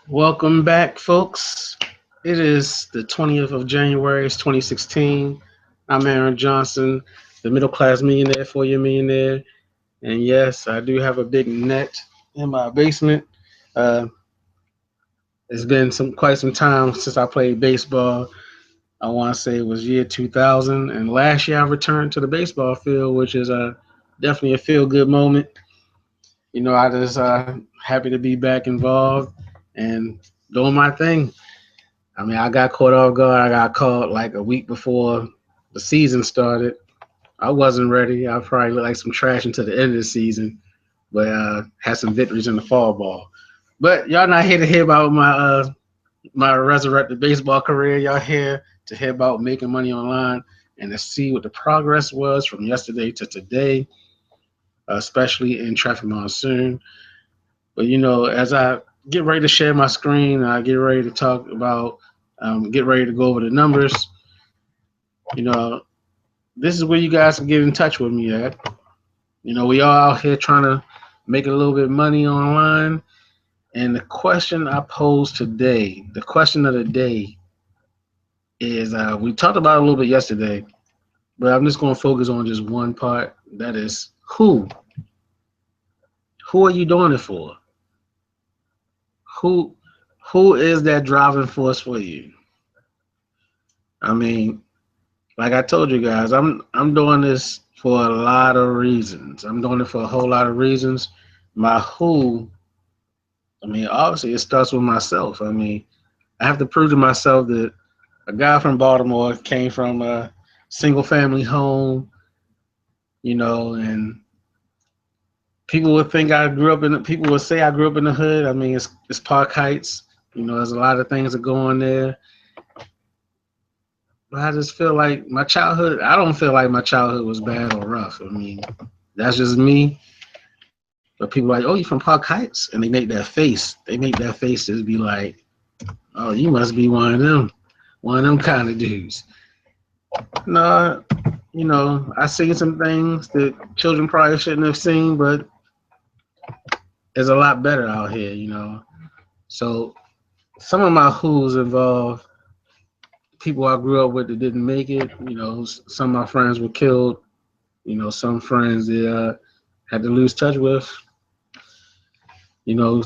Welcome back, folks. It is the 20th of January, it's 2016. I'm Aaron Johnson, the middle class millionaire for your millionaire. And yes, I do have a big net in my basement. Uh, it's been quite some time since I played baseball. I want to say it was year 2000. And last year I returned to the baseball field, which is definitely a feel good moment. I just happy to be back involved and doing my thing. I mean, I got caught off guard. I got caught like a week before the season started. I wasn't ready. I probably looked like some trash until the end of the season, but had some victories in the fall ball. But y'all not here to hear about my resurrected baseball career. Y'all here to hear about making money online and to see what the progress was from yesterday to today, especially in traffic monsoon. But as I get ready to share my screen, I get ready to talk about, get ready to go over the numbers. You know, this is where you guys can get in touch with me at. We all out here trying to make a little bit of money online. And the question I pose today, the question of the day is we talked about it a little bit yesterday, but I'm just going to focus on just one part. That is who? Who are you doing it for? Who who is that driving force for you? I mean, like I told you guys, I'm doing this for a lot of reasons. I'm doing it for a whole lot of reasons. My who, I mean, obviously it starts with myself. I mean, I have to prove to myself that a guy from Baltimore came from a single family home, and people would think I grew up in people would say I grew up in the hood. I mean, it's Park Heights. There's a lot of things that go on there. But I just feel like my childhood, I don't feel like my childhood was bad or rough. I mean, that's just me. But people are like, oh, you from Park Heights? And they make that face. They make that face just be like, oh, you must be one of them kind of dudes. No, I seen some things that children probably shouldn't have seen, but it's a lot better out here. So some of my who's involve people I grew up with that didn't make it. Some of my friends were killed. Some friends that had to lose touch with, you know,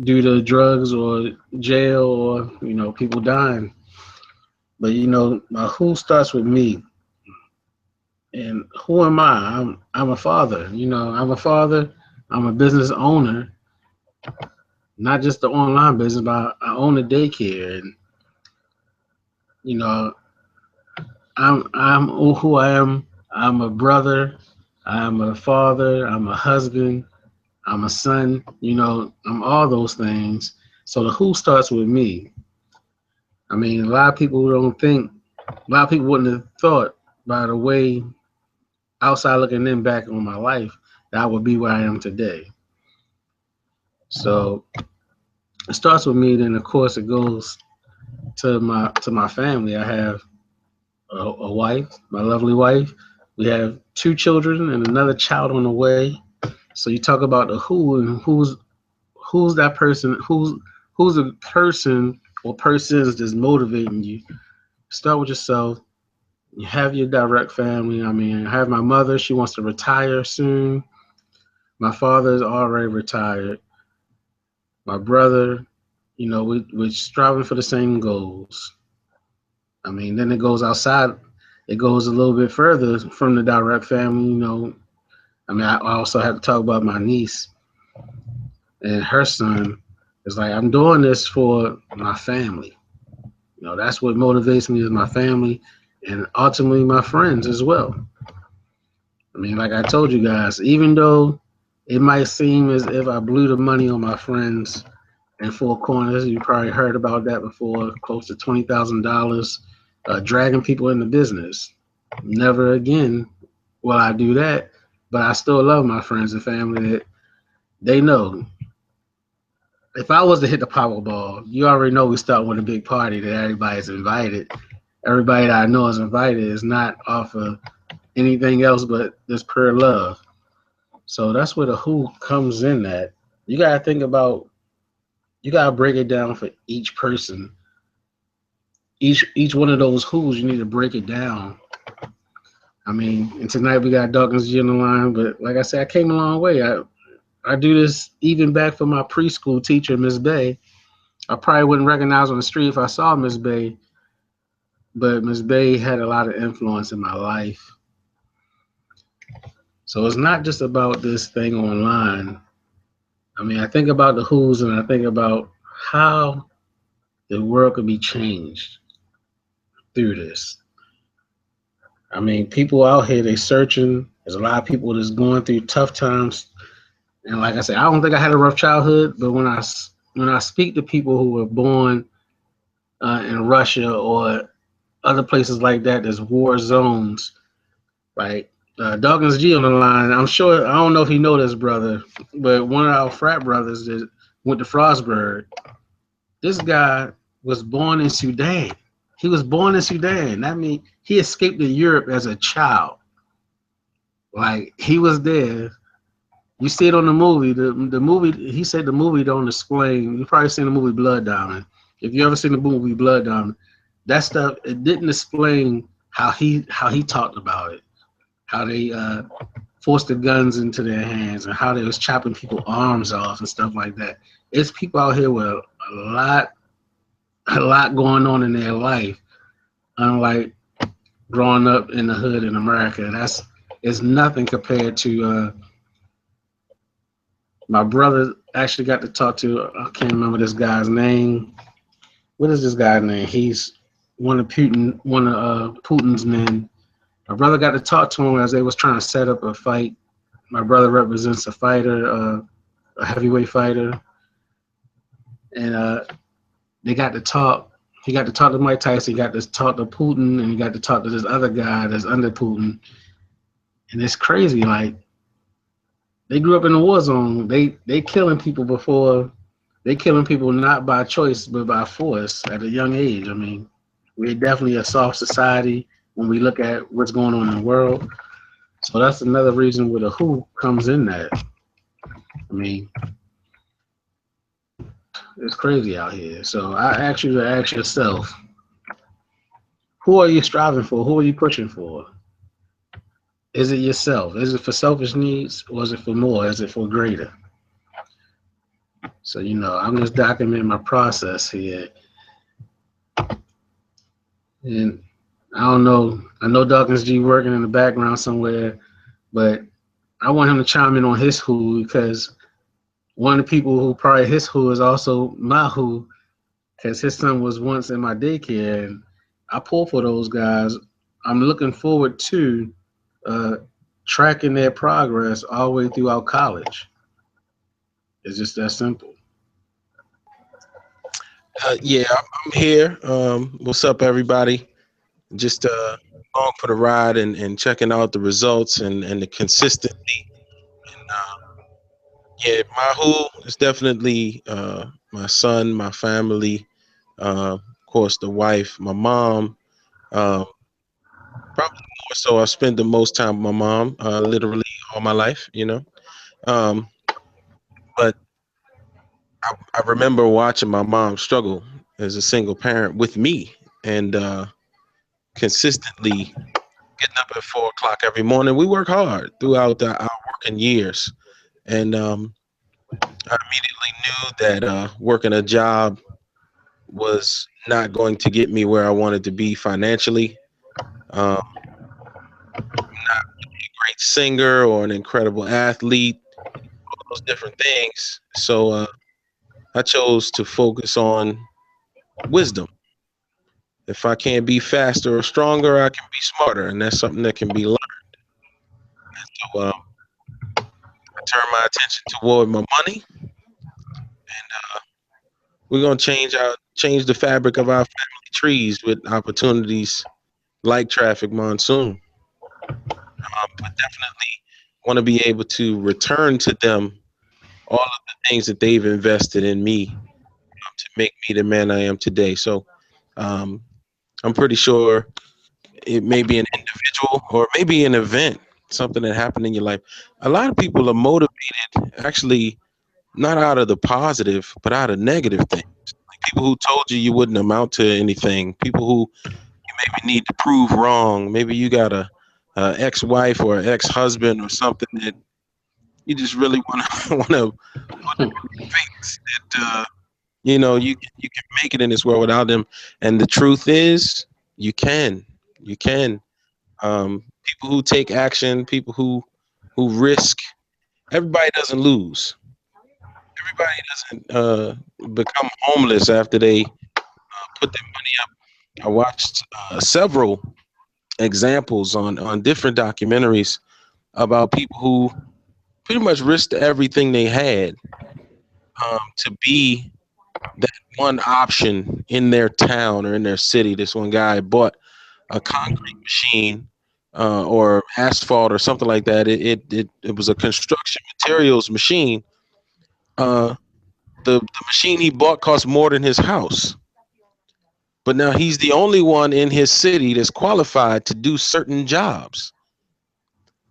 due to drugs or jail or, people dying. But, my who starts with me. And who am I? I'm a father. I'm a father. I'm a business owner, not just the online business, but I own a daycare. And, you know, I'm who I am. I'm a brother. I'm a father. I'm a husband. I'm a son. I'm all those things. So the who starts with me. I mean, a lot of people don't think. A lot of people wouldn't have thought by the way outside looking in back on my life that I would be where I am today. So it starts with me. Then of course it goes to my family. I have a wife, my lovely wife. We have two children and another child on the way. So you talk about the who and who's that person, who's a person or persons that's motivating you. Start with yourself. You have your direct family. I mean, I have my mother. She wants to retire soon. My father is already retired. My brother, we're striving for the same goals. I mean, then it goes outside. It goes a little bit further from the direct family. I mean, I also have to talk about my niece and her son. It's like I'm doing this for my family. That's what motivates me is my family and ultimately my friends as well. I mean, like I told you guys, even though it might seem as if I blew the money on my friends in four corners, you probably heard about that before, close to $20,000, dragging people into business. Never again will I do that, but I still love my friends and family that they know if I was to hit the Powerball, you already know we start with a big party that everybody's invited. Everybody that I know is invited is not off of anything else but this pure love. So that's where the who comes in at. You gotta think about you gotta break it down for each person. Each one of those who's, you need to break it down. I mean, and tonight we got Dawkins G on the line, but like I said, I came a long way. I do this even back for my preschool teacher, Miss Bay. I probably wouldn't recognize on the street if I saw Miss Bay, but Miss Bay had a lot of influence in my life. So it's not just about this thing online. I mean, I think about the who's and I think about how the world could be changed through this. I mean, people out here, they searching. There's a lot of people that's going through tough times. And like I said, I don't think I had a rough childhood, but when I speak to people who were born in Russia or other places like that, there's war zones, right? Dawkins G on the line. I'm sure, I don't know if he know this brother, but one of our frat brothers that went to Frostburg, this guy was born in Sudan. He was born in Sudan. That means he escaped to Europe as a child. Like he was there. You see it on the movie. The movie, he said the movie don't explain. You probably seen the movie Blood Diamond. If you ever seen the movie Blood Diamond, that stuff it didn't explain how he talked about it, how they forced the guns into their hands and how they was chopping people's arms off and stuff like that. It's people out here with a lot going on in their life, unlike growing up in the hood in America. That's it's nothing compared to my brother actually got to talk to. I can't remember this guy's name. What is this guy's name? He's one of Putin's men. My brother got to talk to him as they was trying to set up a fight. My brother represents a fighter, a heavyweight fighter, and they got to talk. He got to talk to Mike Tyson. He got to talk to Putin, and he got to talk to this other guy that's under Putin. And it's crazy. Like they grew up in a war zone. They killing people before. They killing people not by choice but by force at a young age. I mean, we're definitely a soft society when we look at what's going on in the world. So that's another reason where the who comes in that. I mean, it's crazy out here. So I ask you to ask yourself, who are you striving for? Who are you pushing for? Is it yourself? Is it for selfish needs or is it for more? Is it for greater? So, I'm just documenting my process here. And I don't know. I know Dawkins G working in the background somewhere, but I want him to chime in on his who because one of the people who probably his who is also my who because his son was once in my daycare and I pull for those guys. I'm looking forward to uh, tracking their progress all the way throughout college. It's just that simple. Yeah, I'm here. What's up, everybody? Just along for the ride and checking out the results and the consistency. And yeah, my who is definitely my son, my family, of course, the wife, my mom. Uh, Probably more so. I spent the most time with my mom, literally all my life. Um, but I remember watching my mom struggle as a single parent with me, and consistently getting up at 4 o'clock every morning. We work hard throughout our working years, and I immediately knew that working a job was not going to get me where I wanted to be financially. Um, not a great singer or an incredible athlete, all those different things. So I chose to focus on wisdom. If I can't be faster or stronger, I can be smarter, and that's something that can be learned. So I turned my attention toward my money, and we're gonna change the fabric of our family trees with opportunities like Traffic Monsoon. But definitely want to be able to return to them all of the things that they've invested in me to make me the man I am today. So um, I'm pretty sure it may be an individual or maybe an event, something that happened in your life. A lot of people are motivated actually not out of the positive, but out of negative things. Like people who told you you wouldn't amount to anything, people who you maybe need to prove wrong. Maybe you got a ex-wife or an ex-husband or something that you just really want to want to put in their face that you can make it in this world without them. And the truth is, you can. People who take action, people who risk. Everybody doesn't lose. Everybody doesn't become homeless after they put their money up. I watched several examples on different documentaries about people who pretty much risked everything they had to be that one option in their town or in their city. This one guy bought a concrete machine or asphalt or something like that. It was a construction materials machine. Uh, the machine he bought cost more than his house. But now he's the only one in his city that's qualified to do certain jobs.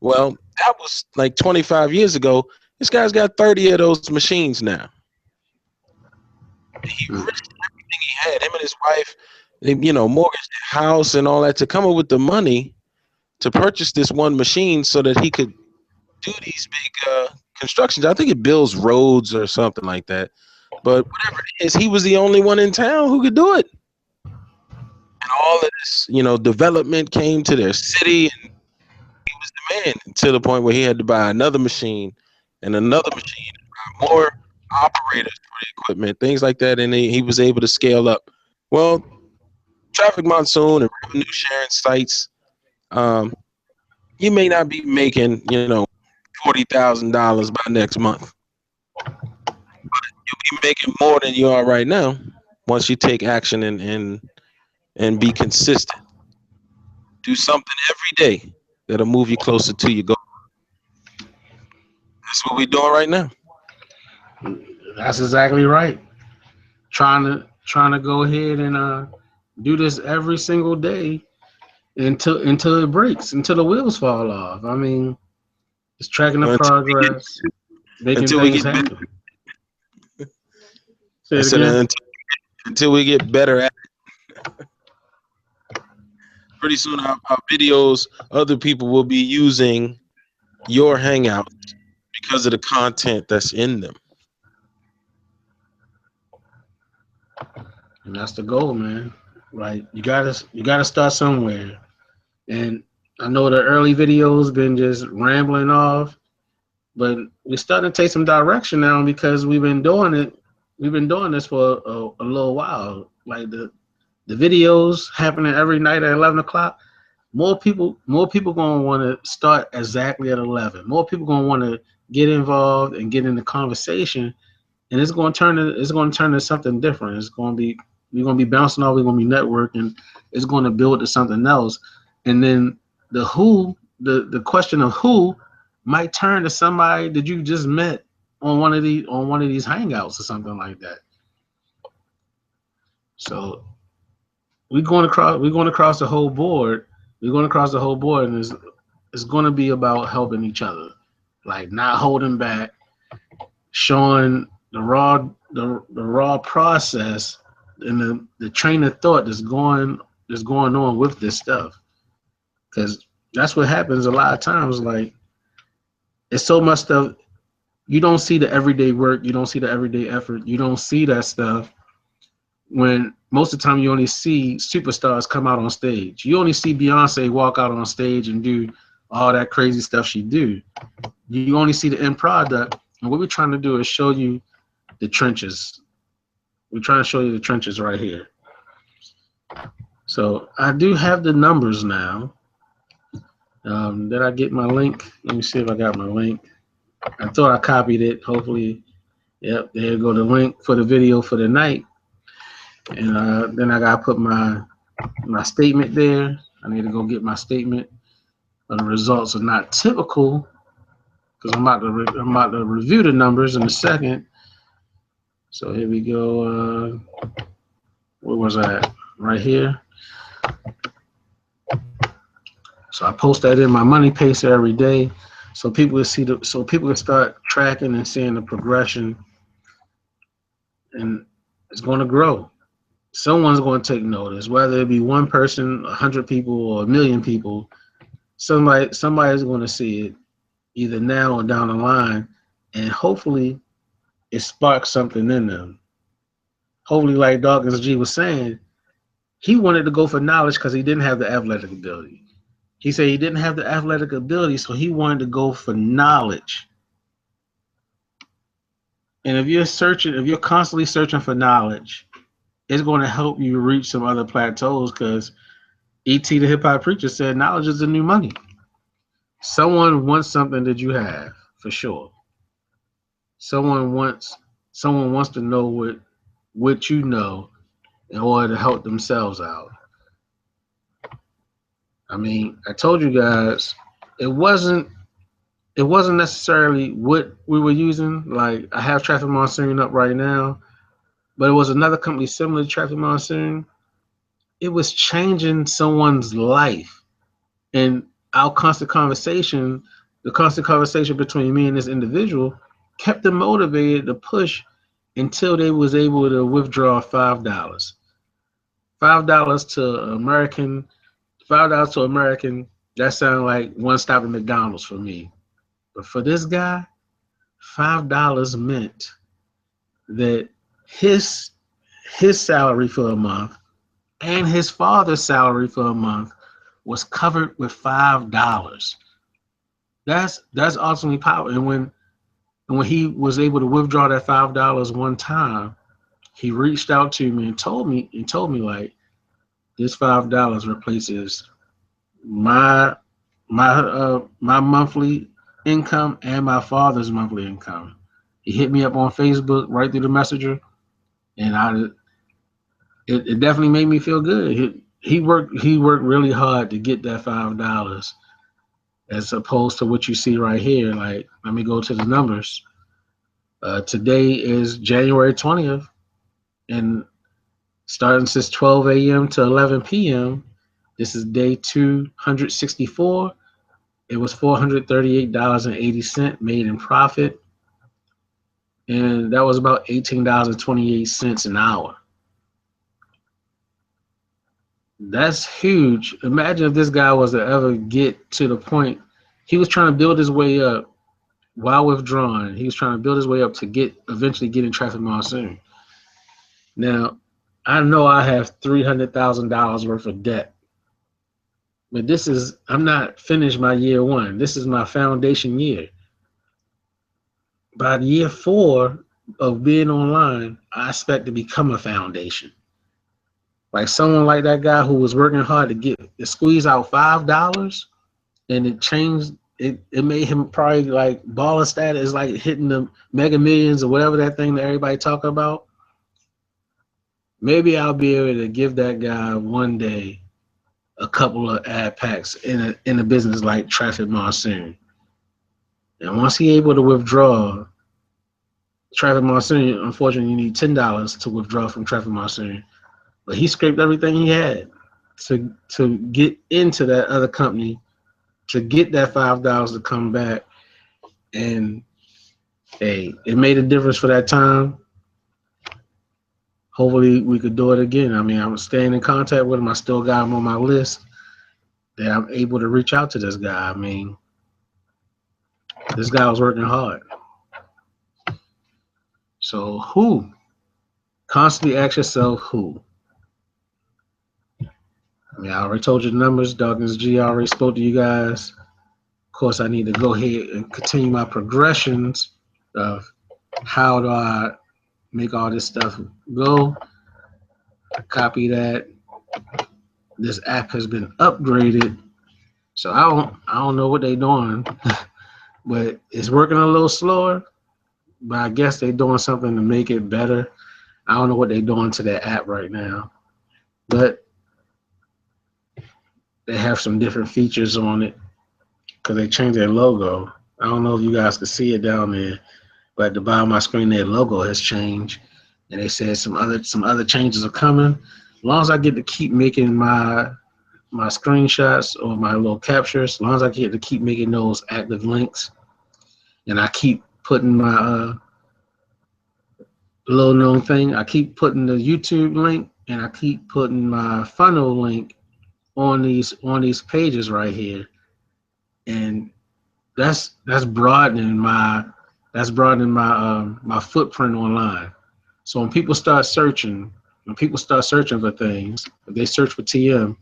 Well, that was like 25 years ago. This guy's got 30 of those machines now. He risked everything he had. Him and his wife, they mortgaged their house and all that to come up with the money to purchase this one machine so that he could do these big constructions. I think it builds roads or something like that. But whatever it is, he was the only one in town who could do it. And all of this, development came to their city, and he was the man to the point where he had to buy another machine and another machine, and buy more operators for the equipment, things like that, and he was able to scale up. Well, traffic monsoon and revenue sharing sites, um, you may not be making, $40,000 by next month. You'll be making more than you are right now once you take action and be consistent. Do something every day that'll move you closer to your goal. That's what we're doing right now. That's exactly right. Trying to go ahead and do this every single day until it breaks, until the wheels fall off. I mean, just tracking the Until we get progress, making until we things get better. happen. Say I it said again. until we get better at it. Pretty soon our videos, other people will be using your hangouts because of the content that's in them. And that's the goal, man. Right? You gotta start somewhere. And I know the early videos been just rambling off, but we're starting to take some direction now because we've been doing it. We've been doing this for a little while. Like the videos happening every night at 11 o'clock. More people gonna want to start exactly at 11. More people gonna want to get involved and get in the conversation, and it's going to turn to something different. We're going to be bouncing off. We're going to be networking. It's going to build to something else, and then the question of who might turn to somebody that you just met on one of these hangouts or something like that. So we're going across the whole board. We're going across the whole board, and it's going to be about helping each other, like not holding back, showing the raw process and the train of thought that's going on with this stuff. Because that's what happens a lot of times. Like, it's so much stuff you don't see, the everyday work, you don't see the everyday effort, you don't see that stuff when most of the time you only see superstars come out on stage. You only see Beyonce walk out on stage and do all that crazy stuff she do. You only see the end product. And what we're trying to do is show you the trenches. We're trying to show you the trenches right here. So I do have the numbers now. Did I get my link? Let me see if I got my link. I thought I copied it. Hopefully, yep, there you go, the link for the video for the night. And then I gotta put my statement there. I need to go get my statement. The results are not typical because I'm about to review the numbers in a second. So here we go. Where was I at? Right here. So I post that in my money pacer every day, so people will see so people can start tracking and seeing the progression and it's going to grow. Someone's going to take notice, whether it be one person, 100 people, or 1 million people. Somebody's going to see it either now or down the line, and hopefully it sparks something in them. Hopefully, like Dawkins G was saying, he wanted to go for knowledge because he didn't have the athletic ability. He said he didn't have the athletic ability, so he wanted to go for knowledge. And if you're constantly searching for knowledge, it's going to help you reach some other plateaus because E.T. the hip hop preacher said knowledge is the new money. Someone wants something that you have, for sure. Someone wants someone wants to know what you know in order to help themselves out. I mean, I told you guys it wasn't it wasn't necessarily what we were using. Like I have Traffic Monsoon up right now, but it was another company similar to Traffic Monsoon. It was changing someone's life. And our constant conversation between me and this individual kept them motivated to push until they was able to withdraw $5. $5 to American, $5 to American, that sounded like one stop at McDonald's for me. But for this guy, $5 meant that his his salary for a month and his father's salary for a month was covered with $5. That's ultimately power. And when he was able to withdraw that $5 one time, he reached out to me and told me like this $5 replaces my my monthly income and my father's monthly income. He hit me up on Facebook right through the messenger, and it definitely made me feel good. He worked really hard to get that $5, as opposed to what you see right here. Like, let me go to the numbers. Today is January 20th, and starting since 12 a.m. to 11 p.m. This is day 264. It was $438.80 made in profit, and that was about $18.28 an hour. That's huge. Imagine if this guy was to ever get to the point he was trying to build his way up while withdrawing. He was trying to build his way up to eventually get in Traffic Monsoon. Now, I know I have $300,000 worth of debt, but I'm not finished my year one. This is my foundation year. By year 4 of being online, I expect to become a foundation. Like someone like that guy who was working hard to squeeze out $5, and it made him probably like baller status, like hitting the Mega Millions or whatever that thing that everybody talk about. Maybe I'll be able to give that guy one day a couple of ad packs in a business like Traffic Monsoon. And once he able to withdraw Traffic Monsoon, unfortunately you need $10 to withdraw from Traffic Monsoon. But he scraped everything he had to get into that other company, to get that $5 to come back. And hey, it made a difference for that time. Hopefully we could do it again. I mean, I'm staying in contact with him. I still got him on my list that I'm able to reach out to this guy. I mean, this guy was working hard. So who? Constantly ask yourself who. I mean, I already told you the numbers. Dawkins G already spoke to you guys. Of course, I need to go ahead and continue my progressions of how do I make all this stuff go. Copy that. This app has been upgraded, so I don't know what they're doing, but it's working a little slower. But I guess they're doing something to make it better. I don't know what they're doing to that app right now, but they have some different features on it because they changed their logo. I don't know if you guys can see it down there, but at the bottom of my screen, their logo has changed, and they said some other changes are coming. As long as I get to keep making my screenshots or my little captures, as long as I get to keep making those active links, and I keep putting little known thing. I keep putting the YouTube link and I keep putting my funnel link on these pages right here, and that's broadening my footprint online. So when people start searching for things, if they search for TM,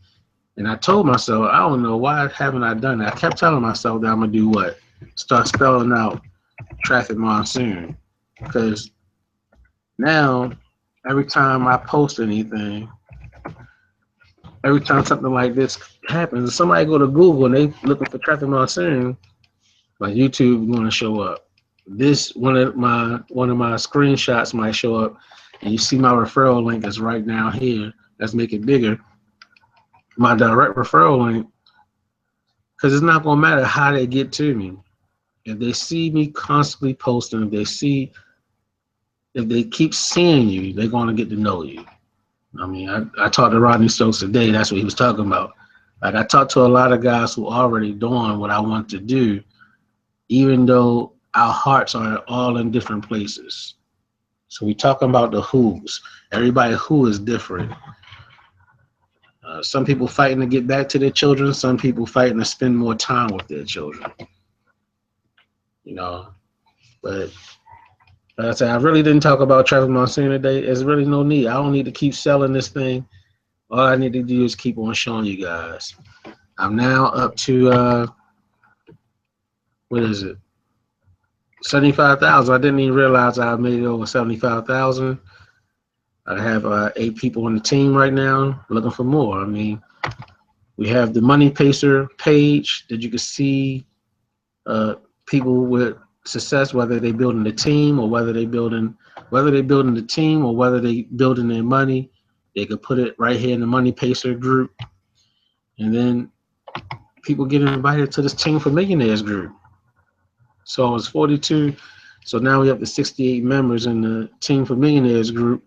and I told myself, I don't know why haven't I done that. I kept telling myself that I'm gonna do what? Start spelling out traffic monsoon, because now every time I post anything, every time something like this happens, somebody go to Google and they looking for traffic monsoon, like YouTube going to show up. This one of my screenshots might show up, and you see my referral link is right now here. Let's make it bigger. My direct referral link, because it's not gonna matter how they get to me. If they see me constantly posting, if they keep seeing you, they're gonna get to know you. I mean, I talked to Rodney Stokes today. That's what he was talking about. Like, I talked to a lot of guys who are already doing what I want to do, even though our hearts are all in different places. So we talking about the who's. Everybody who is different. Some people fighting to get back to their children. Some people fighting to spend more time with their children. You know, but like I said, I really didn't talk about Trevor Monsoon today. There's really no need. I don't need to keep selling this thing. All I need to do is keep on showing you guys. I'm now up to what is it? 75,000. I didn't even realize I made it over 75,000. I have 8 people on the team right now looking for more. I mean, we have the Money Pacer page that you can see uh, people with success, whether they building the team or whether they building the team or whether they building their money. They could put it right here in the Money Pacer group, and then people get invited to this Team for Millionaires group. So it's 42. So now we have the 68 members in the Team for Millionaires group.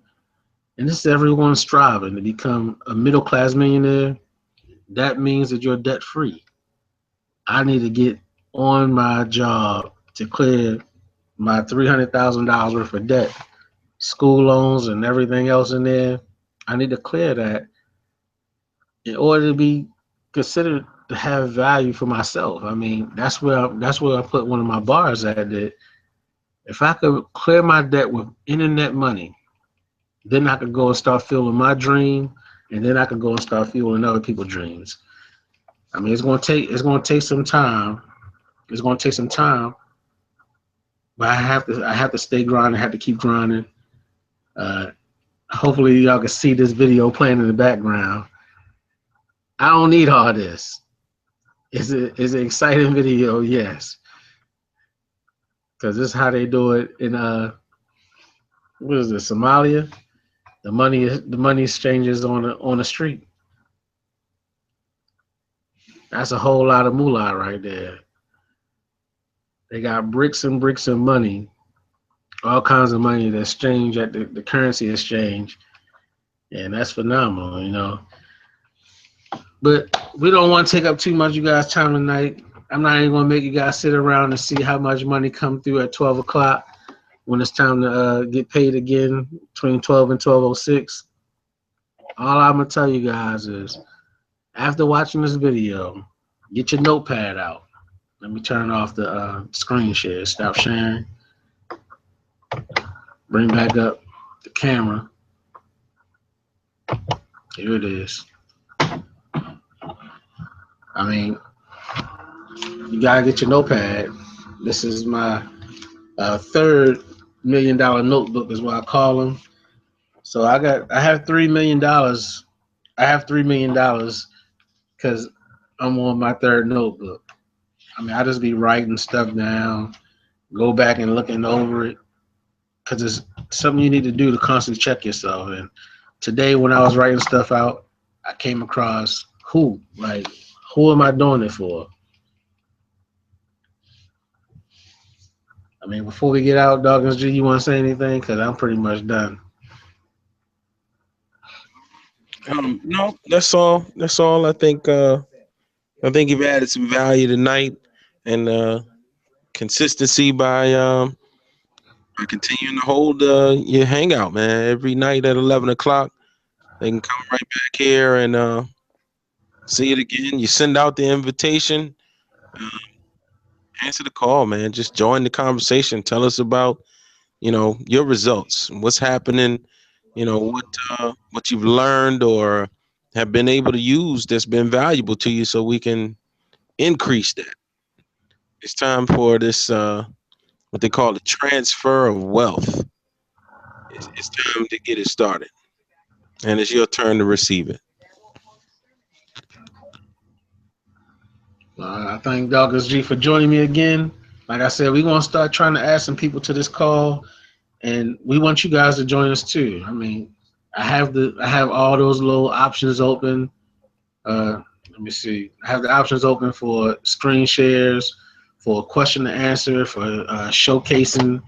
And this is everyone striving to become a middle class millionaire. That means that you're debt free. I need to get on my job to clear my $300,000 worth of debt, school loans, and everything else in there. I need to clear that in order to be considered to have value for myself. I mean, that's where I put one of my bars at. That if I could clear my debt with internet money, then I could go and start fueling my dream, and then I could go and start fueling other people's dreams. I mean, it's gonna take some time. It's gonna take some time, but I have to stay grinding. I have to keep grinding. Uh, Hopefully, y'all can see this video playing in the background. I don't need all this. It's an exciting video, yes, because this is how they do it in what is it, Somalia? The money exchanges on the street. That's a whole lot of moolah right there. They got bricks and bricks of money, all kinds of money to exchange at the currency exchange, and that's phenomenal, you know. But we don't want to take up too much of you guys' time tonight. I'm not even gonna make you guys sit around and see how much money come through at 12 o'clock when it's time to get paid again between 12 and 12:06. All I'm gonna tell you guys is, after watching this video, get your notepad out. Let me turn off the screen share. Stop sharing. Bring back up the camera. Here it is. I mean, you gotta get your notepad. This is my third $1 million notebook, is what I call them. So I have $3 million. I have $3 million because I'm on my third notebook. I mean, I just be writing stuff down, go back and looking over it, because it's something you need to do to constantly check yourself. And today, when I was writing stuff out, I came across who am I doing it for? I mean, before we get out, Dawkins G, you want to say anything? Because I'm pretty much done. No, that's all. That's all. I think you've added some value tonight, and consistency by by continuing to hold your hangout, man. Every night at 11 o'clock, they can come right back here and see it again. You send out the invitation, uh, answer the call, man. Just join the conversation. Tell us about your results, what's happening, what you've learned or have been able to use that's been valuable to you, so we can increase that. It's time for this what they call the transfer of wealth. It's time to get it started, and it's your turn to receive it. I thank Douglas G for joining me again. Like I said, we're gonna start trying to add some people to this call, and we want you guys to join us too. I mean, I have all those little options open. Let me see. I have the options open for screen shares, for question to answer, for showcasing.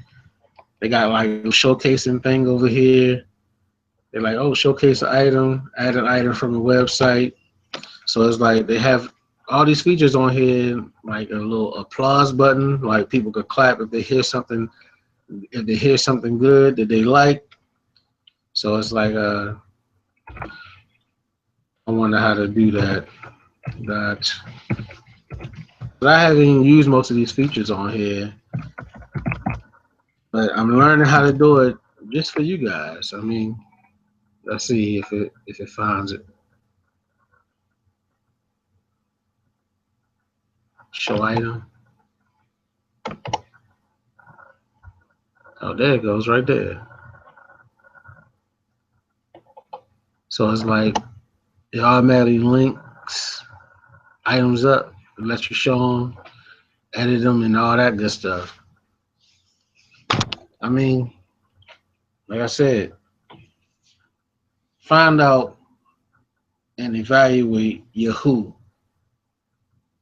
They got like a showcasing thing over here. They're like, oh, showcase an item, add an item from the website. So it's like they have all these features on here, like a little applause button, like people could clap if they hear something good that they like. So it's like I wonder how to do that. That I haven't even used most of these features on here, but I'm learning how to do it just for you guys. I mean, let's see if it finds it. Show item. Oh, there it goes right there. So it's like it automatically links items up, it lets you show them, edit them, and all that good stuff. I mean, like I said, find out and evaluate your who,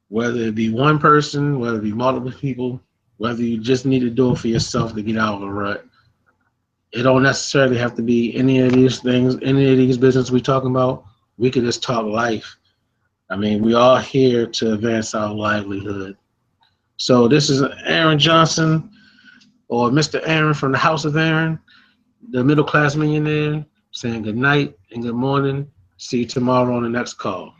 whether it be one person, whether it be multiple people, whether you just need to do it for yourself to get out of a rut. It don't necessarily have to be any of these things, any of these business we talking about. We could just talk life. I mean, we all here to advance our livelihood. So this is Aaron Johnson, or Mr. Aaron from the House of Aaron, the middle class millionaire, saying good night and good morning. See you tomorrow on the next call.